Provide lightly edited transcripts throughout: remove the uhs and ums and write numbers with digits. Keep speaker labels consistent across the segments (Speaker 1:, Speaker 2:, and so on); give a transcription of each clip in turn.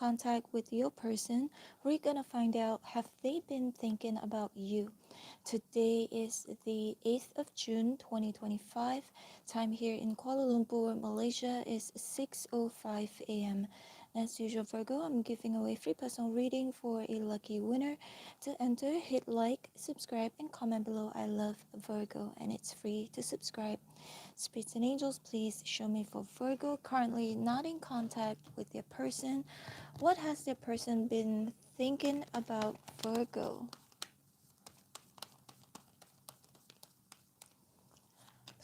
Speaker 1: contact with your person, we're gonna find out have they been thinking about you. Today is the 8th of June 2025. Time here in Kuala Lumpur, Malaysia is 6:05 a.m. As usual, Virgo, I'm giving away free personal reading for a lucky winner. To enter, hit like, subscribe, and comment below. I love Virgo, and it's free to subscribe. Spirits and angels, please show me for Virgo, currently not in contact with their person. What has their person been thinking about Virgo?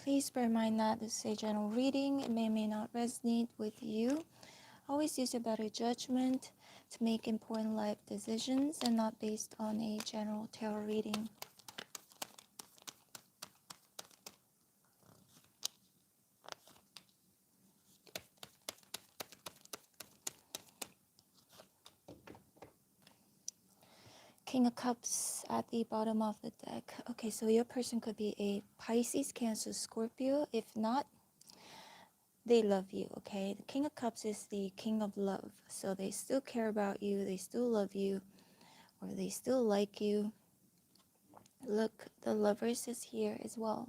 Speaker 1: Please bear in mind that this is a general reading. It may or may not resonate with you. Always use your better judgment to make important life decisions and not based on a general tarot reading. King of Cups at the bottom of the deck. Okay, so your person could be a Pisces, Cancer, Scorpio. If not, they love you, okay? The King of Cups is the king of love. So they still care about you, they still love you, or they still like you. Look, the Lovers is here as well.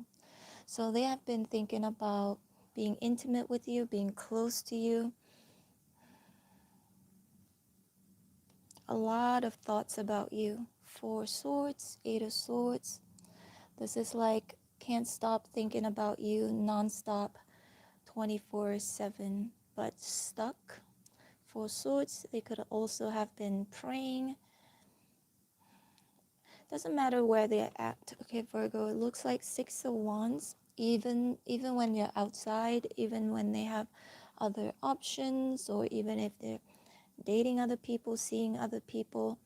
Speaker 1: So they have been thinking about being intimate with you, being close to you. A lot of thoughts about you. Four Swords, Eight of Swords. This is like can't stop thinking about you non-stop 24/7, but stuck. Four Swords, they could also have been praying. Doesn't matter where they're at. Okay, Virgo, it looks like Six of Wands. Even when you're outside, even when they have other options, or even if they're dating other people, seeing other people,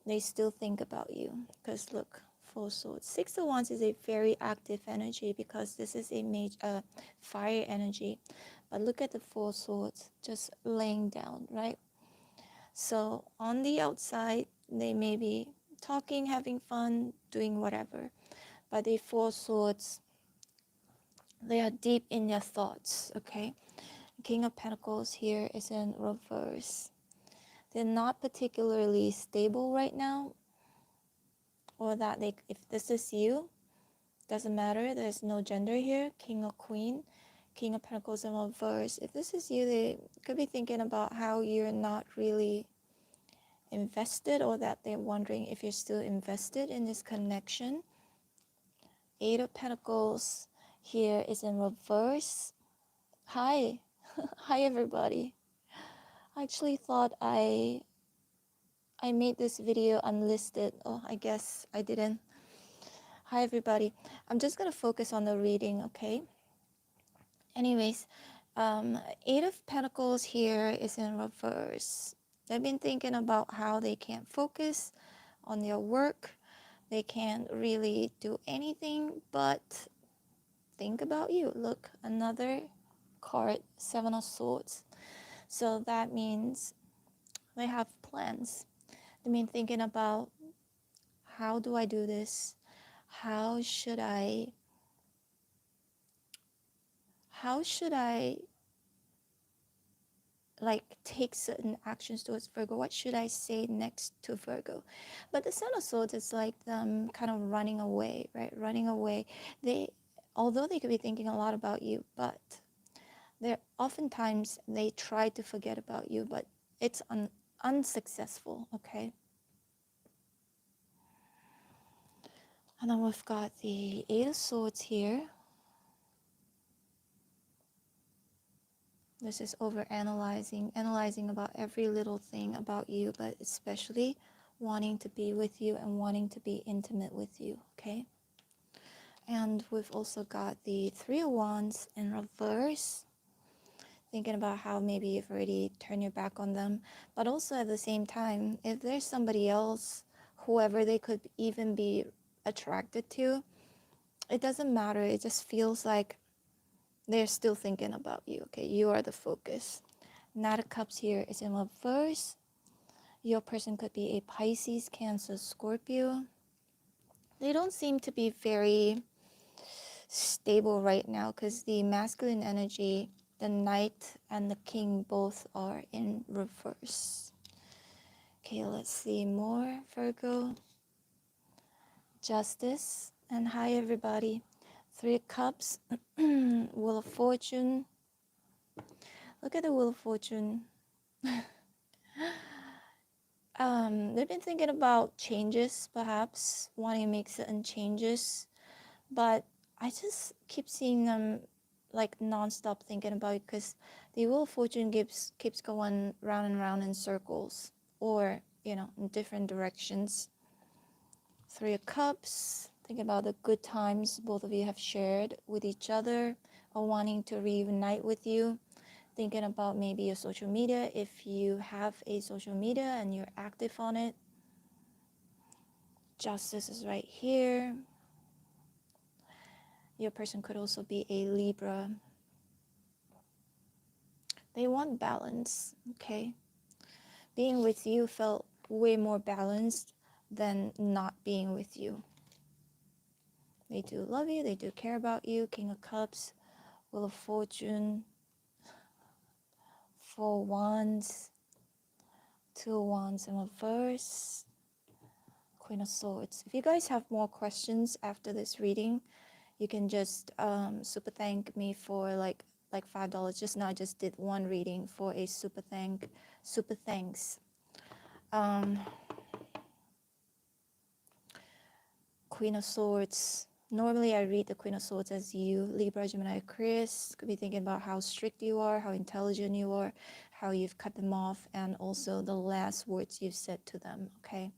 Speaker 1: they still think about you. Because look, Four Swords. Six of Wands is a very active energy because this is a major fire energy. But look at the Four Swords just laying down, right? So on the outside, they may be talking, having fun, doing whatever. But the Four Swords, they are deep in their thoughts, okay? King of Pentacles here is in reverse. They're not particularly stable right now, or that they, if this is you, doesn't matter, there's no gender here. King or Queen, King of Pentacles in reverse. If this is you, they could be thinking about how you're not really invested, or that they're wondering if you're still invested in this connection. Eight of Pentacles here is in reverse. Hi. Hi everybody. I actually thought I made this video unlisted. Oh, I guess I didn't. Hi everybody. I'm just gonna focus on the reading, okay? Anyways, Eight of Pentacles here is in reverse. They've been thinking about how they can't focus on their work. They can't really do anything but think about you. Look, another card, Seven of Swords. So that means they have plans. They mean thinking about, how do I do this? How should I like take certain actions towards Virgo? What should I say next to Virgo? But the Seven of Swords is like them kind of running away, right? Running away. Although they could be thinking a lot about you, but they're oftentimes they try to forget about you, but it's unsuccessful, okay? And then we've got the Eight of Swords here. This is over analyzing about every little thing about you, but especially wanting to be with you and wanting to be intimate with you, okay? And we've also got the Three of Wands in reverse, thinking about how maybe you've already turned your back on them, but also at the same time, if there's somebody else, whoever they could even be attracted to, it doesn't matter. It just feels like they're still thinking about you, okay? You are the focus. Knight of Cups here is in reverse. Your person could be a Pisces, Cancer, Scorpio. They don't seem to be very stable right now because the masculine energy The Knight and the King both are in reverse. Okay, let's see more, Virgo. Justice. And hi, everybody. Three of Cups. Wheel of Fortune. Look at the Wheel of Fortune. They've been thinking about changes, perhaps wanting to make certain changes, but I just keep seeing them like non-stop thinking about it, because the Wheel of Fortune keeps going round and round in circles, or in different directions. Three of Cups, thinking about the good times both of you have shared with each other, or wanting to reunite with you. Thinking about maybe your social media, if you have a social media and you're active on it. Justice is right here. Your person could also be a Libra. They want balance, okay? Being with you felt way more balanced than not being with you. They do love you, they do care about you. King of Cups, Wheel of Fortune, Four Wands, Two of Wands in reverse, Queen of Swords. If you guys have more questions after this reading, you can just super thank me for like $5. Just now I just did one reading for a super thanks. Queen of Swords. Normally I read the Queen of Swords as you, Libra, Gemini, Aquarius. Could be thinking about how strict you are, how intelligent you are, how you've cut them off, and also the last words you've said to them, okay?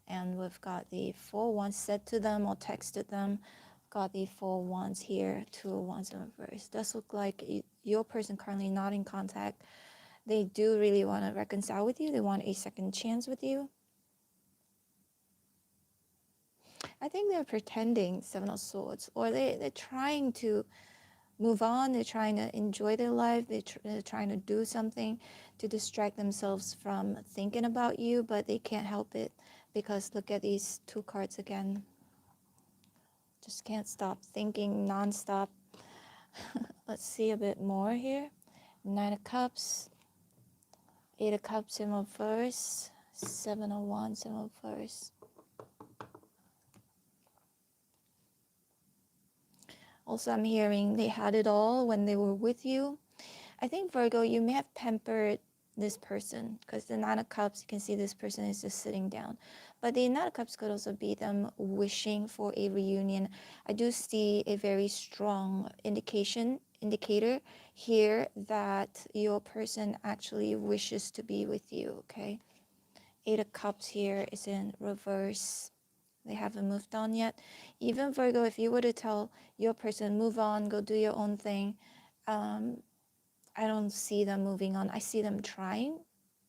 Speaker 1: And we've got the Four Wands said to them or texted them. Got the Four Wands here, Two of Wands in reverse. Does look like your person currently not in contact. They do really want to reconcile with you. They want a second chance with you. I think they're pretending, Seven of Swords, or they're trying to move on. They're trying to enjoy their life. They're trying to do something to distract themselves from thinking about you, but they can't help it, because look at these two cards again. Just can't stop thinking non-stop. Let's see a bit more here. Nine of Cups, Eight of Cups in reverse, Seven of Wands in reverse. Also, I'm hearing they had it all when they were with you. I think, Virgo, you may have pampered this person, because the Nine of Cups, you can see this person is just sitting down. But the Nine of Cups could also be them wishing for a reunion. I do see a very strong indicator here that your person actually wishes to be with you, okay? Eight of Cups here is in reverse. They haven't moved on yet. Even, Virgo, if you were to tell your person, move on, go do your own thing, I don't see them moving on. I see them trying,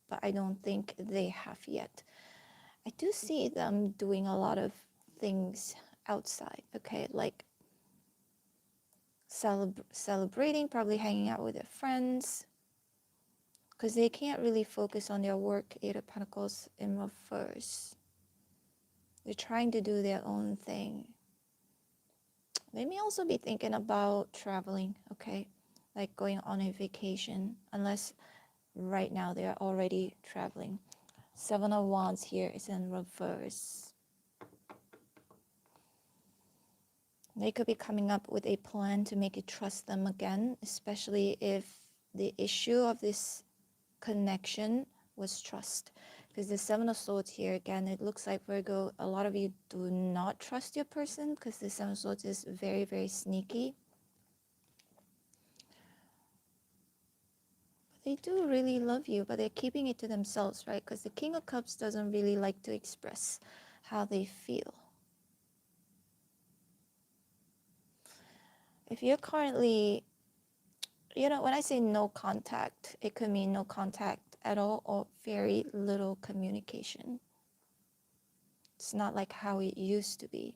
Speaker 1: but I don't think they have yet. I do see them doing a lot of things outside, okay, like celebrating, probably hanging out with their friends, because they can't really focus on their work. Eight of Pentacles in reverse. They're trying to do their own thing. They may also be thinking about traveling, okay, like going on a vacation, unless right now they are already traveling. Seven of Wands here is in reverse. They could be coming up with a plan to make you trust them again, especially if the issue of this connection was trust. Because the Seven of Swords here, again, it looks like, Virgo, a lot of you do not trust your person, because the Seven of Swords is very, very sneaky. They do really love you, but they're keeping it to themselves, right? Because the King of Cups doesn't really like to express how they feel. If you're currently, when I say no contact, it could mean no contact at all or very little communication. It's not like how it used to be.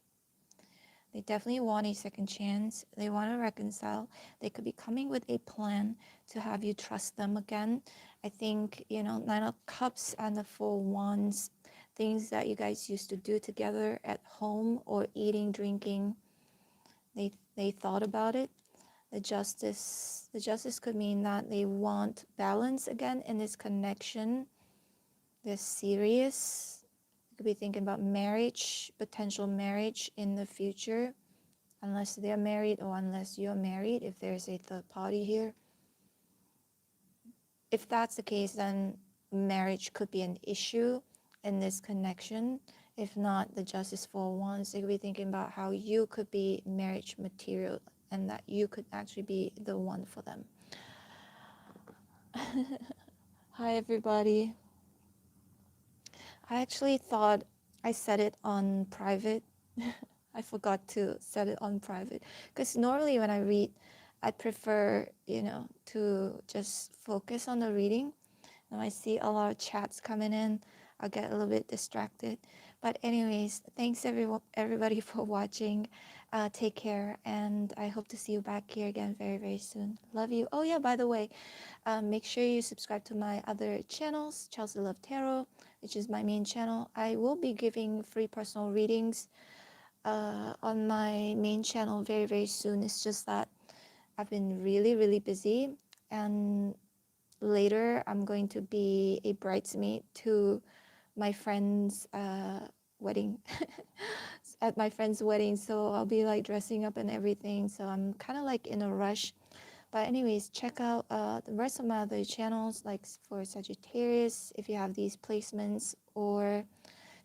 Speaker 1: They definitely want a second chance. They want to reconcile. They could be coming with a plan to have you trust them again. I think, Nine of Cups and the Four Wands, things that you guys used to do together at home or eating, drinking, they thought about it. The justice could mean that they want balance again in this connection. They're serious. You could be thinking about marriage, potential marriage in the future, unless they're married or unless you're married, if there's a third party here. If that's the case, then marriage could be an issue in this connection. If not, the justice for wands, they could be thinking about how you could be marriage material and that you could actually be the one for them. Hi, everybody. I actually thought I set it on private. I forgot to set it on private because normally when I read, I prefer, to just focus on the reading. Now I see a lot of chats coming in. I'll get a little bit distracted. But anyways, thanks everybody for watching. Take care, and I hope to see you back here again very, very soon. Love you. Oh yeah, by the way, make sure you subscribe to my other channels, Chelsea Love Tarot, which is my main channel. I will be giving free personal readings on my main channel very, very soon. It's just that I've been really, really busy, and later I'm going to be a bridesmaid to my friend's wedding. At my friend's wedding, so I'll be like dressing up and everything, so I'm kind of like in a rush. But anyways, check out the rest of my other channels, like for Sagittarius, if you have these placements, or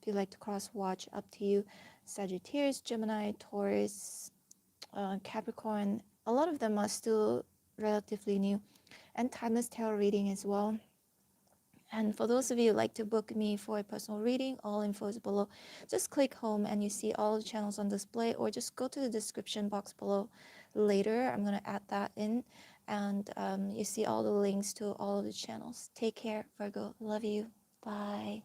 Speaker 1: if you like to cross watch, up to you. Sagittarius, Gemini, Taurus, Capricorn, a lot of them are still relatively new, and timeless tarot reading as well. And for those of you who like to book me for a personal reading, all info is below. Just click home and you see all the channels on display, or just go to the description box below later. I'm going to add that in, and you see all the links to all of the channels. Take care, Virgo. Love you. Bye.